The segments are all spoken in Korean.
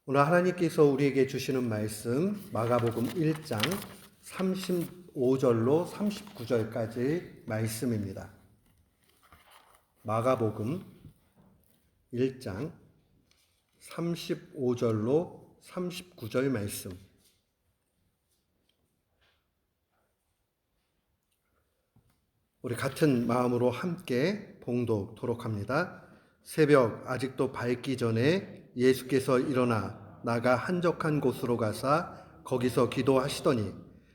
오늘 하나님께서 우리에게 주시는 말씀 마가복음 1장 35절로 39절까지 말씀입니다. 마가복음 1장 35절로 39절 말씀. 우리 같은 마음으로 함께 봉독토록 합니다. 새벽 아직도 밝기 전에 예수께서 일어나 나가 한적한 곳으로 가사 거기서 기도하시더니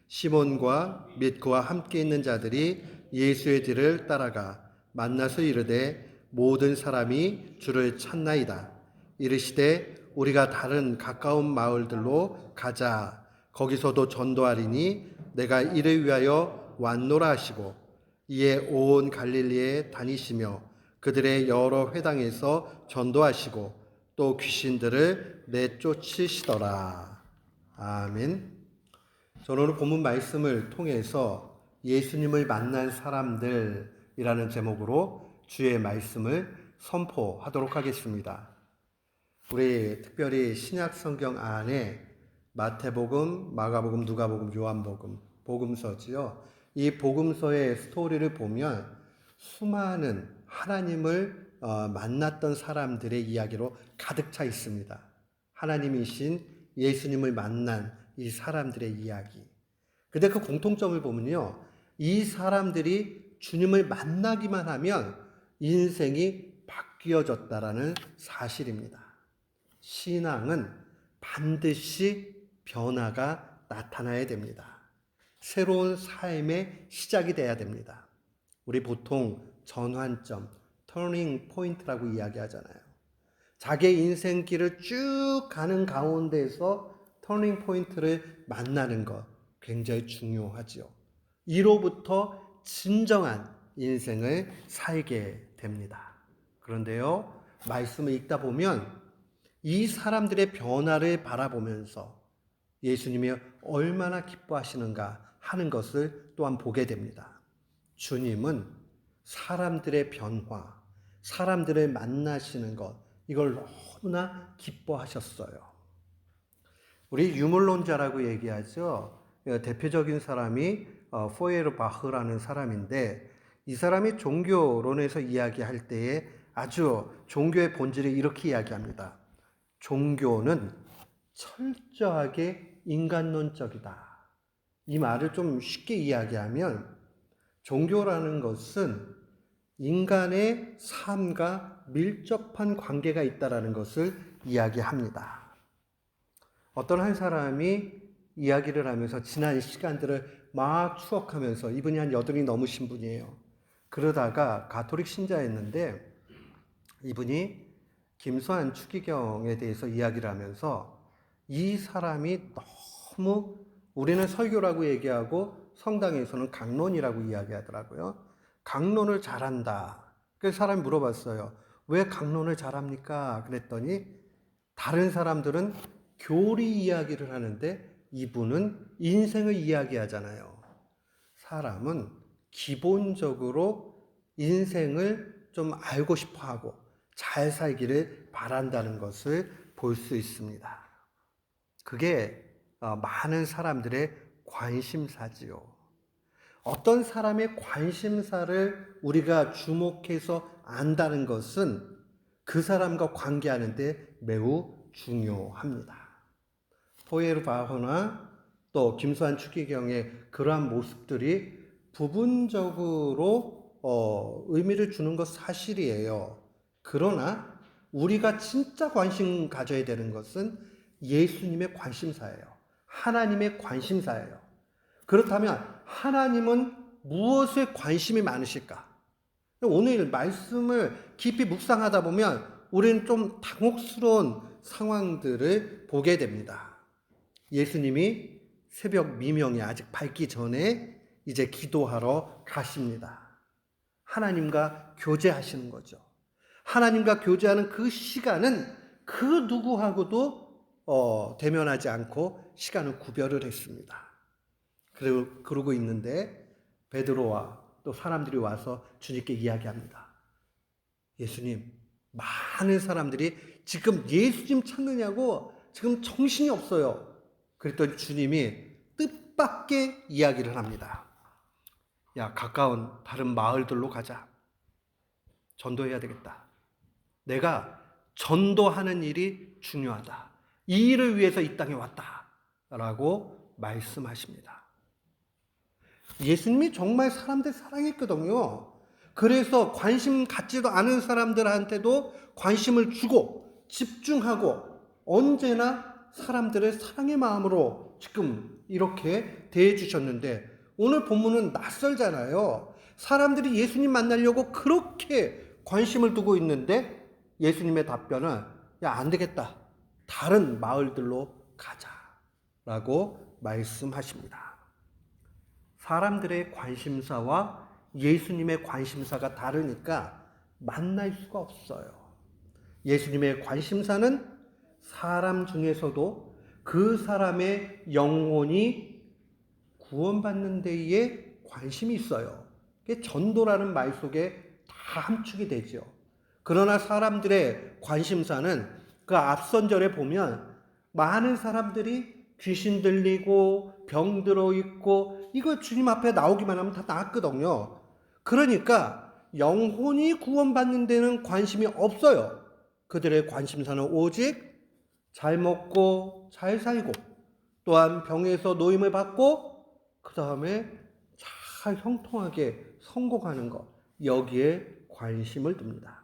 시몬과 및 그와 함께 있는 자들이 예수의 뒤를 따라가 만나서 이르되 모든 사람이 주를 찾나이다. 이르시되 우리가 다른 가까운 마을들로 가자. 거기서도 전도하리니 내가 이를 위하여 왔노라 하시고 이에 온 갈릴리에 다니시며 그들의 여러 회당에서 전도하시고 또 귀신들을 내쫓으시더라. 아멘. 저는 오늘 본문 말씀을 통해서 예수님을 만난 사람들이라는 제목으로 주의 말씀을 선포하도록 하겠습니다. 우리 특별히 신약 성경 안에 마태복음, 마가복음, 누가복음, 요한복음, 복음서지요. 이 복음서의 스토리를 보면 수많은 하나님을 만났던 사람들의 이야기로 가득 차 있습니다. 하나님이신 예수님을 만난 이 사람들의 이야기. 근데 그 공통점을 보면요. 이 사람들이 주님을 만나기만 하면 인생이 바뀌어졌다라는 사실입니다. 신앙은 반드시 변화가 나타나야 됩니다. 새로운 삶의 시작이 돼야 됩니다. 우리 보통 전환점, 터닝 포인트라고 이야기하잖아요. 자기의 인생길을 쭉 가는 가운데에서 터닝 포인트를 만나는 것 굉장히 중요하지요. 이로부터 진정한 인생을 살게 됩니다. 그런데요, 말씀을 읽다 보면 이 사람들의 변화를 바라보면서 예수님이 얼마나 기뻐하시는가 하는 것을 또한 보게 됩니다. 주님은 사람들의 변화, 사람들을 만나시는 것, 이걸 너무나 기뻐하셨어요. 우리 유물론자라고 얘기하죠. 대표적인 사람이 포에르바흐라는 사람인데 이 사람이 종교론에서 이야기할 때에 아주 종교의 본질을 이렇게 이야기합니다. 종교는 철저하게 인간론적이다. 이 말을 좀 쉽게 이야기하면 종교라는 것은 인간의 삶과 밀접한 관계가 있다는 것을 이야기합니다. 어떤 한 사람이 이야기를 하면서 지난 시간들을 막 추억하면서 이분이 한 80이 넘으신 분이에요. 그러다가 가톨릭 신자였는데 이분이 김수환 추기경에 대해서 이야기를 하면서 이 사람이 너무 우리는 설교라고 얘기하고 성당에서는 강론이라고 이야기하더라고요. 강론을 잘한다. 그래서 사람이 물어봤어요. 왜 강론을 잘합니까? 그랬더니 다른 사람들은 교리 이야기를 하는데 이분은 인생을 이야기하잖아요. 사람은 기본적으로 인생을 좀 알고 싶어 하고 잘 살기를 바란다는 것을 볼 수 있습니다. 그게 많은 사람들의 관심사지요. 어떤 사람의 관심사를 우리가 주목해서 안다는 것은 그 사람과 관계하는데 매우 중요합니다. 포에르바흐나 또 김수환 추기경의 그러한 모습들이 부분적으로 의미를 주는 것 사실이에요. 그러나 우리가 진짜 관심 가져야 되는 것은 예수님의 관심사예요. 하나님의 관심사예요. 그렇다면 하나님은 무엇에 관심이 많으실까? 오늘 말씀을 깊이 묵상하다 보면 우리는 좀 당혹스러운 상황들을 보게 됩니다. 예수님이 새벽 미명이 아직 밝기 전에 이제 기도하러 가십니다. 하나님과 교제하시는 거죠. 하나님과 교제하는 그 시간은 그 누구하고도 대면하지 않고 시간을 구별을 했습니다. 그러고 있는데 베드로와 또 사람들이 와서 주님께 이야기합니다. 예수님, 많은 사람들이 지금 예수님 찾느냐고 지금 정신이 없어요. 그랬더니 주님이 뜻밖의 이야기를 합니다. 야, 가까운 다른 마을들로 가자. 전도해야 되겠다. 내가 전도하는 일이 중요하다. 이 일을 위해서 이 땅에 왔다. 라고 말씀하십니다. 예수님이 정말 사람들 사랑했거든요. 그래서 관심 갖지도 않은 사람들한테도 관심을 주고 집중하고 언제나 사람들의 사랑의 마음으로 지금 이렇게 대해 주셨는데, 오늘 본문은 낯설잖아요. 사람들이 예수님 만나려고 그렇게 관심을 두고 있는데 예수님의 답변은 야, 안 되겠다. 다른 마을들로 가자. 라고 말씀하십니다. 사람들의 관심사와 예수님의 관심사가 다르니까 만날 수가 없어요. 예수님의 관심사는 사람 중에서도 그 사람의 영혼이 구원받는 데에 관심이 있어요. 그게 전도라는 말 속에 다 함축이 되죠. 그러나 사람들의 관심사는 그 앞선 절에 보면 많은 사람들이 귀신 들리고 병 들어 있고 이거 주님 앞에 나오기만 하면 다 나았거든요. 그러니까 영혼이 구원받는 데는 관심이 없어요. 그들의 관심사는 오직 잘 먹고 잘 살고 또한 병에서 노임을 받고 그 다음에 잘 형통하게 성공하는 것, 여기에 관심을 둡니다.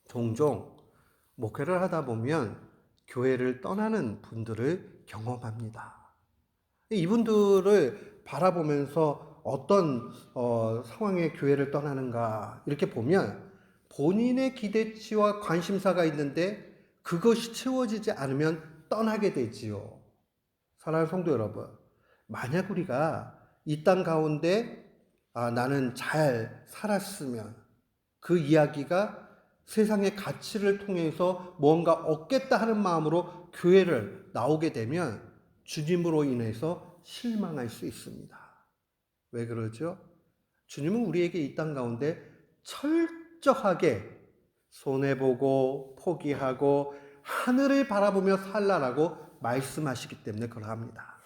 종종 목회를 하다 보면 교회를 떠나는 분들을 경험합니다. 이분들을 바라보면서 어떤 상황에 교회를 떠나는가 이렇게 보면 본인의 기대치와 관심사가 있는데 그것이 채워지지 않으면 떠나게 되지요. 사랑하는 성도 여러분, 만약 우리가 이 땅 가운데 나는 잘 살았으면 그 이야기가 세상의 가치를 통해서 뭔가 얻겠다 하는 마음으로 교회를 나오게 되면 주님으로 인해서 실망할 수 있습니다. 왜 그러죠? 주님은 우리에게 이 땅 가운데 철저하게 손해보고 포기하고 하늘을 바라보며 살라라고 말씀하시기 때문에 그러합니다.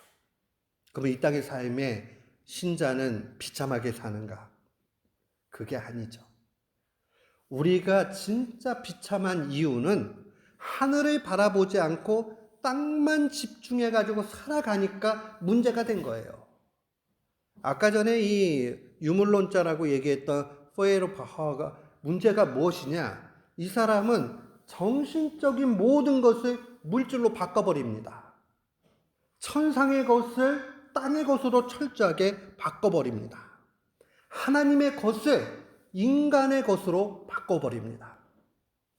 그러면 이 땅의 삶에 신자는 비참하게 사는가? 그게 아니죠. 우리가 진짜 비참한 이유는 하늘을 바라보지 않고 땅만 집중해가지고 살아가니까 문제가 된 거예요. 아까 전에 이 유물론자라고 얘기했던 포에르바하가 문제가 무엇이냐? 이 사람은 정신적인 모든 것을 물질로 바꿔버립니다. 천상의 것을 땅의 것으로 철저하게 바꿔버립니다. 하나님의 것을 인간의 것으로 바꿔버립니다.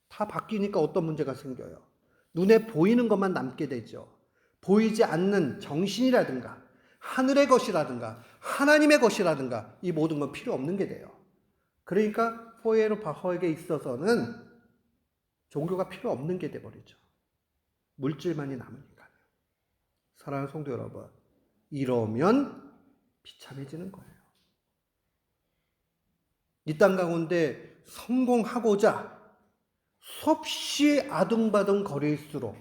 다 바뀌니까 어떤 문제가 생겨요? 눈에 보이는 것만 남게 되죠. 보이지 않는 정신이라든가 하늘의 것이라든가 하나님의 것이라든가 이 모든 건 필요 없는 게 돼요. 그러니까 포에르바허에게 있어서는 종교가 필요 없는 게 돼버리죠. 물질만이 남으니까요. 사랑하는 성도 여러분, 이러면 비참해지는 거예요. 이 땅 가운데 성공하고자 수없이 아둥바둥 거릴수록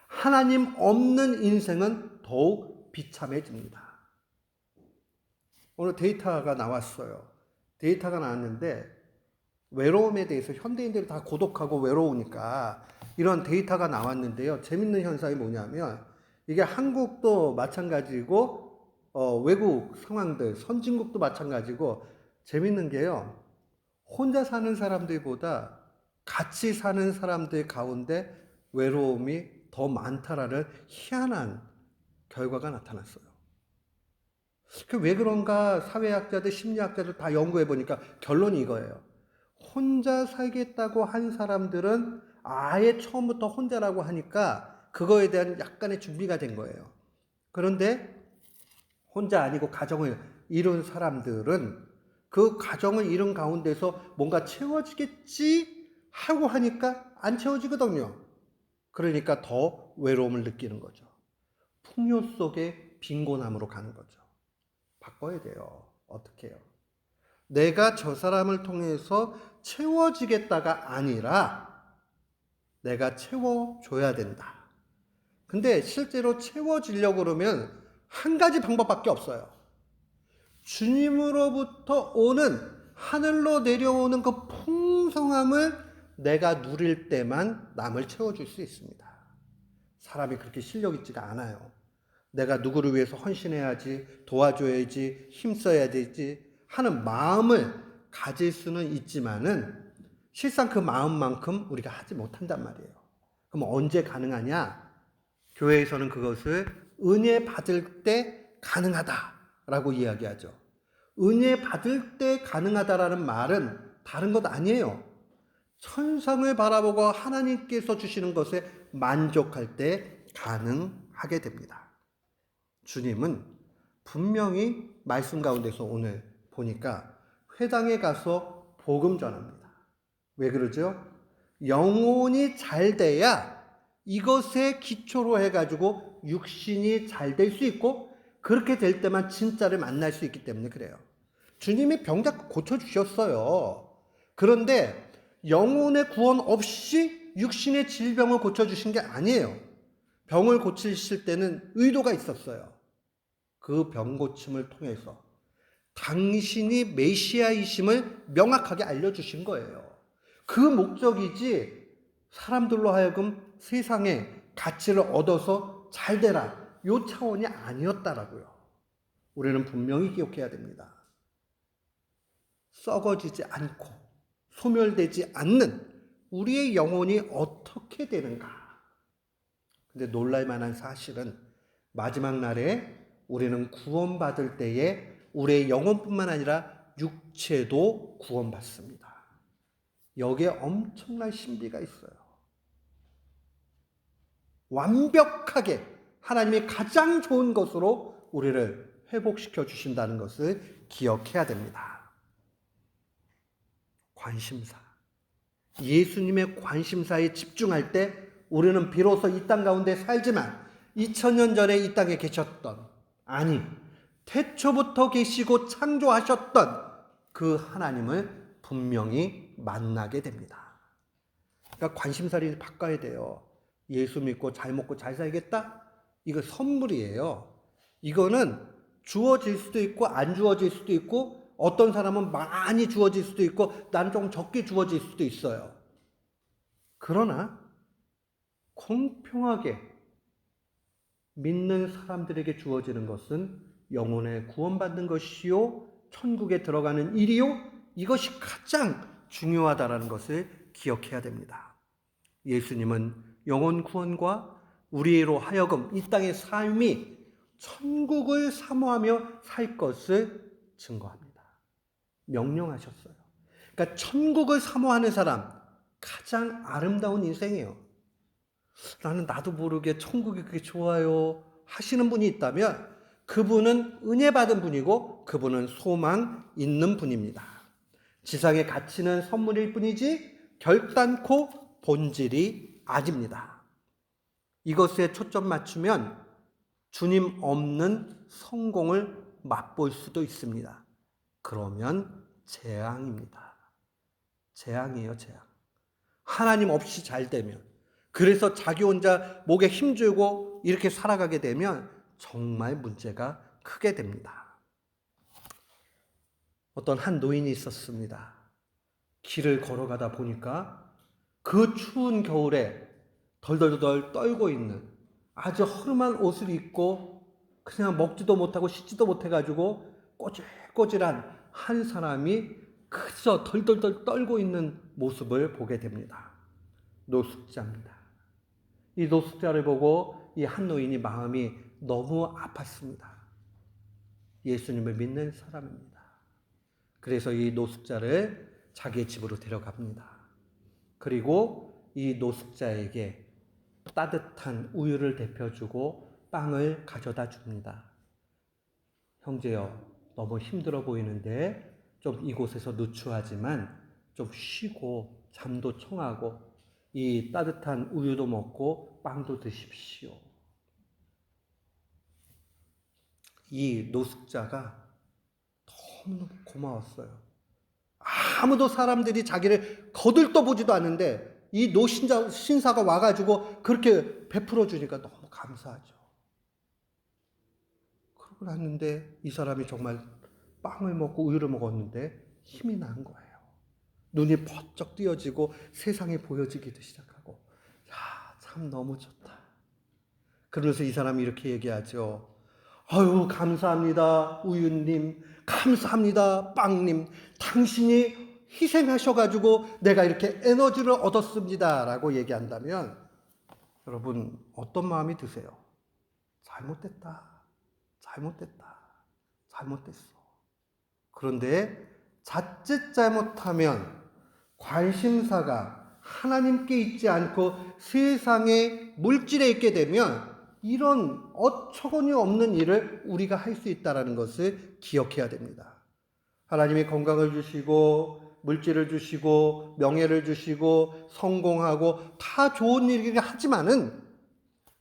하나님 없는 인생은 더욱 비참해집니다. 오늘 데이터가 나왔어요. 데이터가 나왔는데 외로움에 대해서 현대인들이 다 고독하고 외로우니까 이런 데이터가 나왔는데요. 재밌는 현상이 뭐냐면 이게 한국도 마찬가지고 외국 상황들, 선진국도 마찬가지고 재밌는 게요. 혼자 사는 사람들보다 같이 사는 사람들 가운데 외로움이 더 많다라는 희한한 결과가 나타났어요. 왜 그런가 사회학자들, 심리학자들 다 연구해 보니까 결론이 이거예요. 혼자 살겠다고 한 사람들은 아예 처음부터 혼자라고 하니까 그거에 대한 약간의 준비가 된 거예요. 그런데 혼자 아니고 가정을 이룬 사람들은 그 가정을 이룬 가운데서 뭔가 채워지겠지 하고 하니까 안 채워지거든요. 그러니까 더 외로움을 느끼는 거죠. 풍요 속에 빈곤함으로 가는 거죠. 바꿔야 돼요. 어떻게 해요? 내가 저 사람을 통해서 채워지겠다가 아니라 내가 채워줘야 된다. 근데 실제로 채워지려고 그러면 한 가지 방법밖에 없어요. 주님으로부터 오는, 하늘로 내려오는 그 풍성함을 내가 누릴 때만 남을 채워줄 수 있습니다. 사람이 그렇게 실력 있지가 않아요. 내가 누구를 위해서 헌신해야지, 도와줘야지, 힘써야 되지 하는 마음을 가질 수는 있지만은 실상 그 마음만큼 우리가 하지 못한단 말이에요. 그럼 언제 가능하냐? 교회에서는 그것을 은혜 받을 때 가능하다라고 이야기하죠. 은혜 받을 때 가능하다라는 말은 다른 것 아니에요. 천상을 바라보고 하나님께서 주시는 것에 만족할 때 가능하게 됩니다. 주님은 분명히 말씀 가운데서 오늘 보니까 회당에 가서 복음 전합니다. 왜 그러죠? 영혼이 잘 돼야 이것에 기초로 해가지고 육신이 잘 될 수 있고, 그렇게 될 때만 진짜를 만날 수 있기 때문에 그래요. 주님이 병자 고쳐주셨어요. 그런데 영혼의 구원 없이 육신의 질병을 고쳐주신 게 아니에요. 병을 고치실 때는 의도가 있었어요. 그 병 고침을 통해서 당신이 메시아이심을 명확하게 알려주신 거예요. 그 목적이지 사람들로 하여금 세상에 가치를 얻어서 잘 되라, 요 차원이 아니었다라고요. 우리는 분명히 기억해야 됩니다. 썩어지지 않고 소멸되지 않는 우리의 영혼이 어떻게 되는가? 근데 놀랄 만한 사실은 마지막 날에 우리는 구원받을 때에 우리의 영혼뿐만 아니라 육체도 구원받습니다. 여기에 엄청난 신비가 있어요. 완벽하게 하나님이 가장 좋은 것으로 우리를 회복시켜 주신다는 것을 기억해야 됩니다. 관심사. 예수님의 관심사에 집중할 때 우리는 비로소 이 땅 가운데 살지만 2000년 전에 이 땅에 계셨던, 아니 태초부터 계시고 창조하셨던 그 하나님을 분명히 만나게 됩니다. 그러니까 관심사를 바꿔야 돼요. 예수 믿고 잘 먹고 잘 살겠다? 이거 선물이에요. 이거는 주어질 수도 있고 안 주어질 수도 있고, 어떤 사람은 많이 주어질 수도 있고 난 좀 적게 주어질 수도 있어요. 그러나 공평하게 믿는 사람들에게 주어지는 것은 영혼의 구원받는 것이요, 천국에 들어가는 일이요, 이것이 가장 중요하다라는 것을 기억해야 됩니다. 예수님은 영혼 구원과 우리로 하여금 이 땅의 삶이 천국을 사모하며 살 것을 증거합니다. 명령하셨어요. 그러니까 천국을 사모하는 사람, 가장 아름다운 인생이에요. 나는 나도 모르게 천국이 그렇게 좋아요 하시는 분이 있다면 그분은 은혜 받은 분이고 그분은 소망 있는 분입니다. 지상의 가치는 선물일 뿐이지 결단코 본질이 아닙니다. 이것에 초점 맞추면 주님 없는 성공을 맛볼 수도 있습니다. 그러면 재앙입니다. 재앙이에요, 재앙. 하나님 없이 잘 되면, 그래서 자기 혼자 목에 힘주고 이렇게 살아가게 되면 정말 문제가 크게 됩니다. 어떤 한 노인이 있었습니다. 길을 걸어가다 보니까 그 추운 겨울에 덜덜덜 떨고 있는, 아주 허름한 옷을 입고 그냥 먹지도 못하고 씻지도 못해가지고 꼬질꼬질한 한 사람이 그저 덜덜덜 떨고 있는 모습을 보게 됩니다. 노숙자입니다. 이 노숙자를 보고 이 한 노인이 마음이 너무 아팠습니다. 예수님을 믿는 사람입니다. 그래서 이 노숙자를 자기의 집으로 데려갑니다. 그리고 이 노숙자에게 따뜻한 우유를 데펴주고 빵을 가져다 줍니다. 형제여, 너무 힘들어 보이는데 좀 이곳에서 누추하지만 좀 쉬고 잠도 청하고 이 따뜻한 우유도 먹고 빵도 드십시오. 이 노숙자가 너무 고마웠어요. 아무도 사람들이 자기를 거들떠보지도 않는데 이 노신사가 와가지고 그렇게 베풀어 주니까 너무 감사하죠. 그러고 났는데 이 사람이 정말 빵을 먹고 우유를 먹었는데 힘이 난 거예요. 눈이 번쩍 띄어지고 세상이 보여지기도 시작하고, 야, 참 너무 좋다. 그러면서 이 사람이 이렇게 얘기하죠. 아유, 감사합니다, 우유님. 감사합니다, 빵님. 당신이 희생하셔가지고 내가 이렇게 에너지를 얻었습니다. 라고 얘기한다면, 여러분, 어떤 마음이 드세요? 잘못됐다. 잘못됐다. 잘못됐어. 그런데 자칫 잘못하면 관심사가 하나님께 있지 않고 세상의 물질에 있게 되면 이런 어처구니 없는 일을 우리가 할 수 있다는 것을 기억해야 됩니다. 하나님이 건강을 주시고 물질을 주시고 명예를 주시고 성공하고 다 좋은 일이긴 하지만은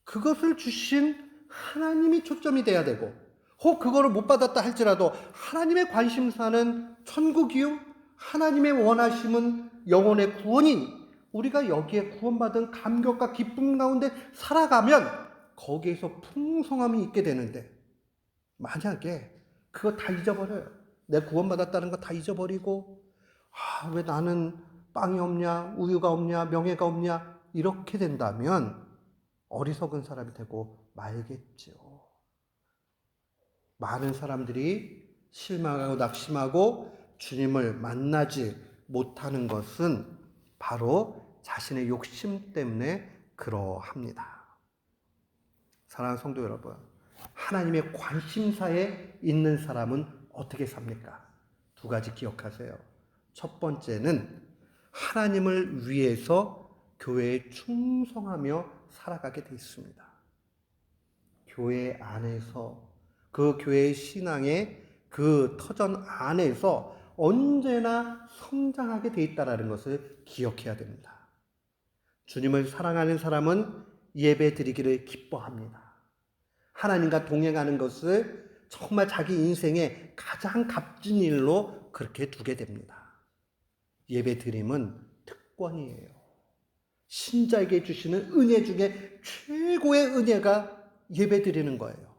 그것을 주신 하나님이 초점이 돼야 되고, 혹 그거를 못 받았다 할지라도 하나님의 관심사는 천국이요, 하나님의 원하심은 영혼의 구원이니 우리가 여기에 구원받은 감격과 기쁨 가운데 살아가면 거기에서 풍성함이 있게 되는데, 만약에 그거 다 잊어버려요. 내 구원받았다는 거 다 잊어버리고, 왜 나는 빵이 없냐, 우유가 없냐, 명예가 없냐, 이렇게 된다면 어리석은 사람이 되고 말겠죠. 많은 사람들이 실망하고 낙심하고 주님을 만나지 못하는 것은 바로 자신의 욕심 때문에 그러합니다. 사랑하는 성도 여러분, 하나님의 관심사에 있는 사람은 어떻게 삽니까? 두 가지 기억하세요. 첫 번째는 하나님을 위해서 교회에 충성하며 살아가게 돼 있습니다. 교회 안에서, 그 교회의 신앙의 그 터전 안에서 언제나 성장하게 돼 있다는 것을 기억해야 됩니다. 주님을 사랑하는 사람은 예배 드리기를 기뻐합니다. 하나님과 동행하는 것을 정말 자기 인생의 가장 값진 일로 그렇게 두게 됩니다. 예배 드림은 특권이에요. 신자에게 주시는 은혜 중에 최고의 은혜가 예배 드리는 거예요.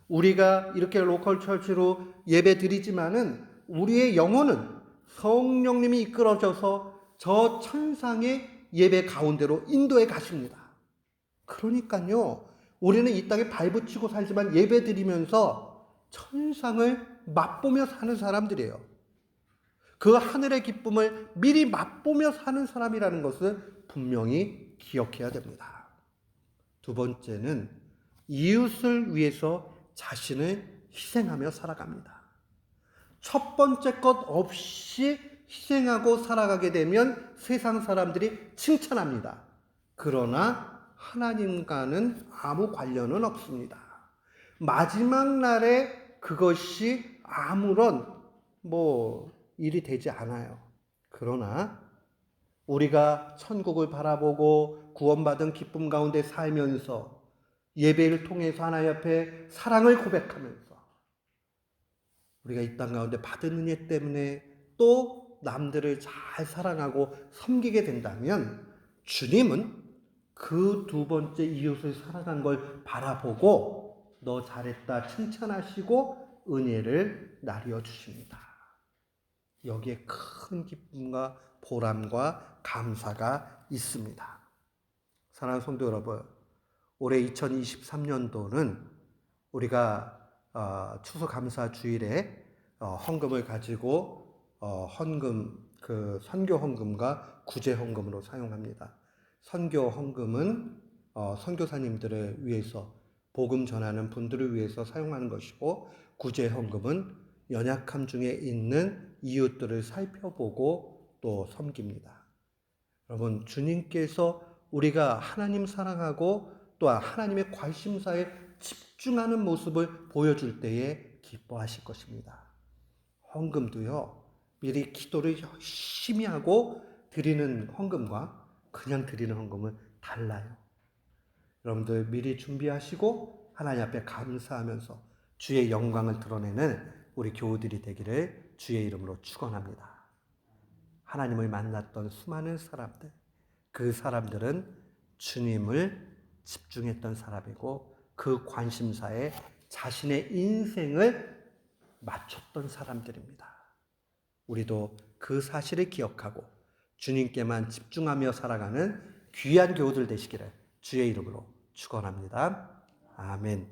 우리가 이렇게 로컬 처치로 예배 드리지만은 우리의 영혼은 성령님이 이끌어져서 저 천상의 예배 가운데로 인도해 가십니다. 그러니까요, 우리는 이 땅에 발붙이고 살지만 예배 드리면서 천상을 맛보며 사는 사람들이에요. 그 하늘의 기쁨을 미리 맛보며 사는 사람이라는 것을 분명히 기억해야 됩니다. 두 번째는 이웃을 위해서 자신을 희생하며 살아갑니다. 첫 번째 것 없이 희생하고 살아가게 되면 세상 사람들이 칭찬합니다. 그러나 하나님과는 아무 관련은 없습니다. 마지막 날에 그것이 아무런 일이 되지 않아요. 그러나 우리가 천국을 바라보고 구원받은 기쁨 가운데 살면서 예배를 통해서 하나님 앞에 사랑을 고백하면서 우리가 이 땅 가운데 받은 은혜 때문에 또 남들을 잘 사랑하고 섬기게 된다면 주님은 그 두 번째 이웃을 사랑한 걸 바라보고 너 잘했다 칭찬하시고 은혜를 나뉘어 주십니다. 여기에 큰 기쁨과 보람과 감사가 있습니다. 사랑하는 성도 여러분, 올해 2023년도는 우리가 추수감사 주일에 헌금을 가지고 헌금, 그 선교 헌금과 구제 헌금으로 사용합니다. 선교 헌금은 선교사님들을 위해서 복음 전하는 분들을 위해서 사용하는 것이고, 구제 헌금은 연약함 중에 있는 이웃들을 살펴보고 또 섬깁니다. 여러분, 주님께서 우리가 하나님 사랑하고 또 하나님의 관심사에 집중하는 모습을 보여줄 때에 기뻐하실 것입니다. 헌금도요, 미리 기도를 열심히 하고 드리는 헌금과 그냥 드리는 헌금은 달라요. 여러분들 미리 준비하시고 하나님 앞에 감사하면서 주의 영광을 드러내는 우리 교우들이 되기를 주의 이름으로 축원합니다. 하나님을 만났던 수많은 사람들, 그 사람들은 주님을 집중했던 사람이고 그 관심사에 자신의 인생을 맞췄던 사람들입니다. 우리도 그 사실을 기억하고 주님께만 집중하며 살아가는 귀한 교우들 되시기를 주의 이름으로 축원합니다. 아멘.